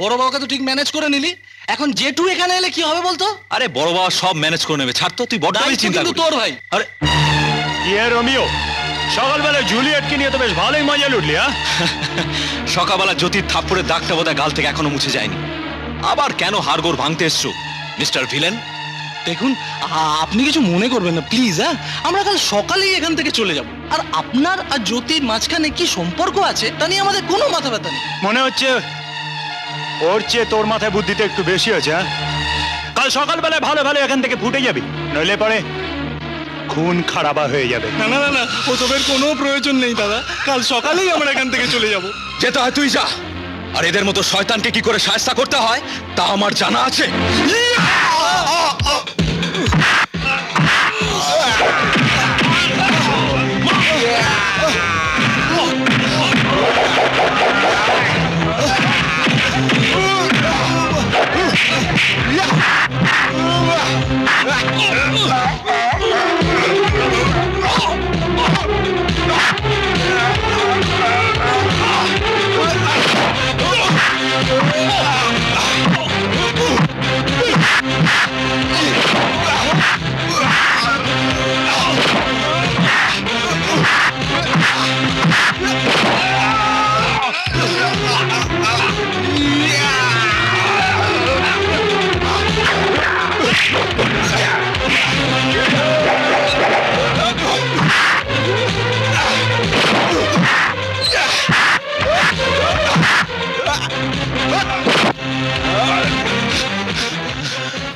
বড় বাবাকে তো ঠিক ম্যানেজ করে নিলি, এখন জেঠু এখানে এলে কি হবে বলতো? আরে বড় বাবা সব ম্যানেজ করে নেবে, ছাড় তো, তুই বড্ডই চিন্তা করিস। তোর ভাই। আরে ইয়ে রোমিও, সকালবেলা জুলিয়েটকে নিয়ে তো বেশ ভালোই মজা লুটলি। হ্যাঁ, সকালবেলা জ্যোতির থাপ্পড়ের দাগটা বোধহয় গাল থেকে এখনো মুছে যায়নি। আবার কেন হাড়গোড় ভাঙতে এসছো মিস্টার ভিলেন? দেখুন, আপনি কিছু মনে করবেন না প্লিজ। হ্যাঁ, আমরা কাল সকালেই এখান থেকে চলে যাব। আর আপনার আর জ্যোতির মাঝখানে কি সম্পর্ক আছে তা নিয়ে আমাদের কোনো মাথা ব্যথা নেই। মনে হচ্ছে ওর চেয়ে তোর মাথায় বুদ্ধিতে একটু বেশি আছে। হ্যাঁ, কাল সকালবেলায় ভালো ভালো এখান থেকে ফুটে যাবি, নইলে পরে খুন খারাপা হয়ে যাবে। না না না না, ওসবের কোনো প্রয়োজন নেই দাদা, কাল সকালেই আমরা এখান থেকে চলে যাব। যেতে হয় তুই যা, আর এদের মতো শয়তানকে কি করে শায়েস্তা করতে হয় তা আমার জানা আছে।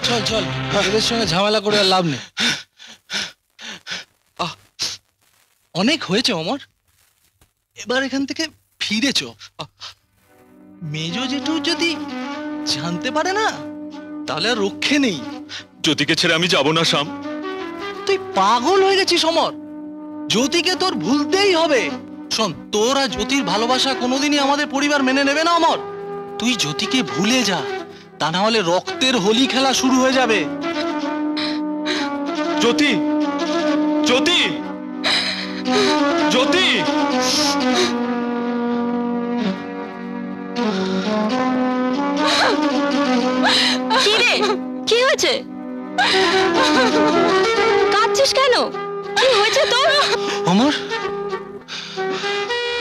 চল চল, এদের সঙ্গে ঝামেলা করে আর লাভ নেই। অনেক হয়েছে অমর, এবার এখান থেকে ফিরেছ। মেজ জেঠু যদি জানতে পারে না তাহলে আর রক্ষে নেই। জ্যোতিকে ছেড়ে আমি যাব না শ্যাম। তুই পাগল হয়ে গেছিস অমর, জ্যোতিকে তোর ভুলতেই হবে। শোন, তোর আর জ্যোতির ভালোবাসা কোনোদিনই আমাদের পরিবার মেনে নেবে না অমর। তুই জ্যোতিকে ভুলে যা, তা না হলে রক্তের হোলি খেলা শুরু হয়ে যাবে। জ্যোতি, জ্যোতি, জ্যোতি। কি রে, কি হয়েছে? কাঁদছিস কেন? কি হয়েছে তোর? অমর,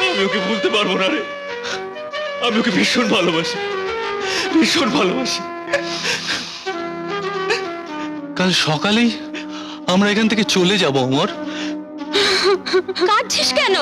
আমি ওকে ভুলতে পারবো না রে, আমি ওকে ভীষণ ভালোবাসি, ভীষণ ভালোবাসি। কাল সকালেই আমরা এখান থেকে চলে যাব অমর। কাঁদছিস কেন?